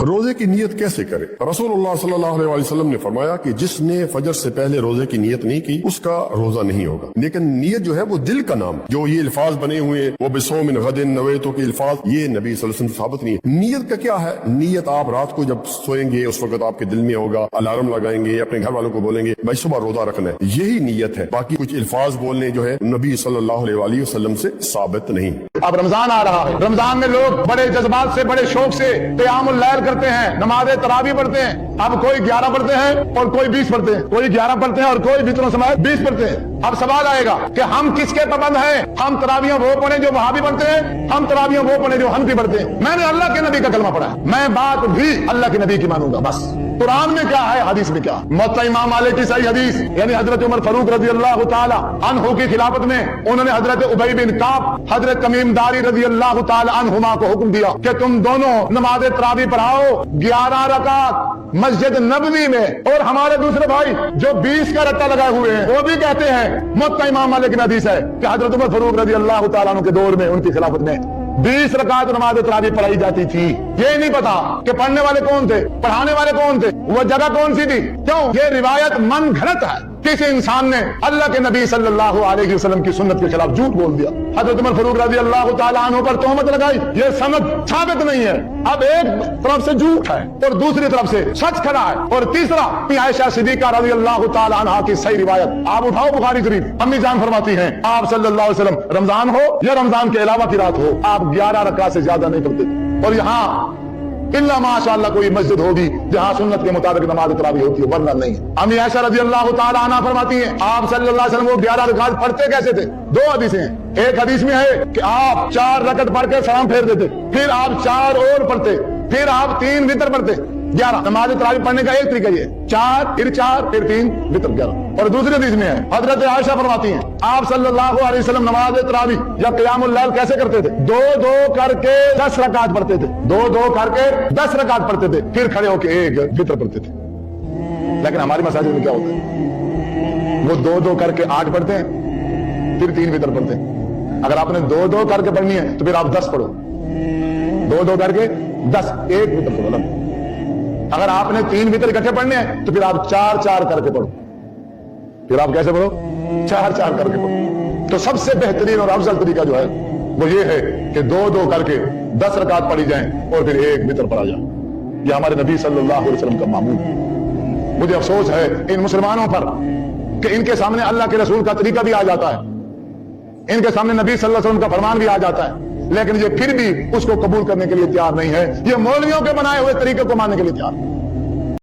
रोजे की नियत कैसे करे? रसूलुल्लाह सल्लल्लाहु अलैहि वसल्लम ने फरमाया कि जिसने फजर से पहले रोजे की नियत नहीं की उसका रोजा नहीं होगा। लेकिन नियत जो है वो दिल का नाम, जो ये अल्फाज बने हुए वो बिसौमिन गदिन नवेतो के अल्फाज, ये नबी सल्लल्लाहु अलैहि वसल्लम से साबित नहीं है। नियत का क्या है? नियत आप रात को जब सोएंगे उस वक्त आपके दिल में होगा, अलार्म लगाएंगे, अपने घर वालों को बोलेंगे भाई सुबह रोजा रखना है, यही नियत है। बाकी कुछ अल्फाज बोलने जो है नबी सल्लल्लाहु अलैहि वसल्लम से साबित नहीं। अब रमजान आ रहा है, रमजान में लोग बड़े जज्बात से, बड़े शौक से क़यामुल लैल करते हैं, नमाज़ तरावी पढ़ते हैं। अब कोई 11 पढ़ते हैं और कोई 20 पढ़ते हैं, कोई 11 पढ़ते हैं और कोई वित्रों समय 20 पढ़ते हैं। अब सवाल आएगा कि हम किसके पाबंद हैं? हम तरावियां वो पढ़े जो वहाबी पढ़ते हैं, हम तरावियां वो पढ़े जो हनफी पढ़ते हैं। मैंने अल्लाह के नबी का कलमा पढ़ा है, मैं बात भी अल्लाह के नबी की मानूंगा बस। कुरान में क्या है, हदीस में क्या? मुअत्ता इमाम मालिक की सही हदीस, यानी हजरत उमर फारूक रजी अल्लाह ताला अन्हु की खिलाफत में उन्होंने हजरत उबई बिन काब, हजरत तमीम दारी रजी अल्लाह ताला अन्हुमा को हुक्म दिया कि तुम दोनों नमाज तरावी पढ़ाओ 11 रकात मस्जिद नबवी में। और हमारे दूसरे भाई जो 20 का रट्टा लगाए हुए हैं वो भी कहते हैं, मुअत्ता इमाम मालिक की हदीस है कि हजरत उमर फारूक रजी अल्लाह ताला अन्हु के दौर में उनकी खिलाफत में 20 रकात नमाज तरावी पढ़ाई जाती थी। ये नहीं पता कि पढ़ने वाले कौन थे, पढ़ाने वाले कौन थे, वो जगह कौन सी थी। क्यों? ये रिवायत मन घड़त है। किसी इंसान ने अल्लाह के नबी सल्लल्लाहु अलैहि वसल्लम की सुन्नत के खिलाफ झूठ बोल दिया, हजरत उमर फारूक रज़ी अल्लाह तआला अन्हु पर तोहमत लगाई, ये सनद साबित नहीं है। अब एक तरफ से झूठ है और दूसरी तरफ से सच खड़ा है, और तीसरा आयशा सिद्दीका रज़ी अल्लाह तआला अन्हा की सही रिवायत आप उठाओ बुखारी शरीफ, अम्मी जान फरमाती हैं आप सल्लल्लाहु अलैहि वसल्लम रमजान हो या रमजान के अलावा की रात हो, आप 11 रकात से ज्यादा नहीं पढ़ते। और यहाँ इल्ला माशाअल्लाह कोई मस्जिद होगी जहां सुन्नत के मुताबिक नमाज तरावी होती है, वरना नहीं है। अम्मी आयशा रज़ी अल्लाह तआला अन्हा फरमाती हैं आप सल्लल्लाहु अलैहि वसल्लम वो 11 रकात पढ़ते कैसे थे? 2 हदीसें हैं। एक हदीस में है कि आप 4 रकत पढ़ के सलाम फेर देते, फिर आप 4 और पढ़ते, फिर आप 3 वितर पढ़ते। 11 नमाज तरावी पढ़ने का एक तरीका ये, 4 फिर 4 फिर 3 वितर 11। और दूसरे हदीस में है हजरत आयशा फरमाती हैं आप सल्लल्लाहु अलैहि वसल्लम नमाज तरावी या क़यामुल लैल कैसे करते थे? 2-2 करके 10 रकात पढ़ते थे, 2-2 करके 10 रकात पढ़ते थे, फिर खड़े होकर एक वितर पढ़ते थे। लेकिन हमारी मसाजिद में क्या होता है, वो 2-2 करके 8 पढ़ते हैं, फिर 3 वितर पढ़ते हैं। अगर आपने 2-2 करके पढ़नी है तो फिर आप 10 पढ़ो, 2-2 करके 10, एक वितर पढ़ो। अगर आपने 3 वितर इकट्ठे पढ़ने हैं तो फिर आप 4-4 करके पढ़ो, फिर आप कैसे पढ़ो? 4-4 करके पढ़ो। तो सबसे बेहतरीन और अफजल तरीका जो है वो ये है कि 2-2 करके 10 रकात पढ़ी जाएं और फिर एक वितर पढ़ा जाए। ये हमारे नबी सल्लल्लाहु अलैहि वसल्लम का मामूल। मुझे अफसोस है इन मुसलमानों पर कि इनके सामने अल्लाह के रसूल का तरीका भी आ जाता है, इनके सामने नबी सल्लल्लाहु अलैहि वसल्लम का फरमान भी आ जाता है, लेकिन ये फिर भी उसको कबूल करने के लिए तैयार नहीं है। ये मौलवियों के बनाए हुए तरीके को मानने के लिए तैयार है।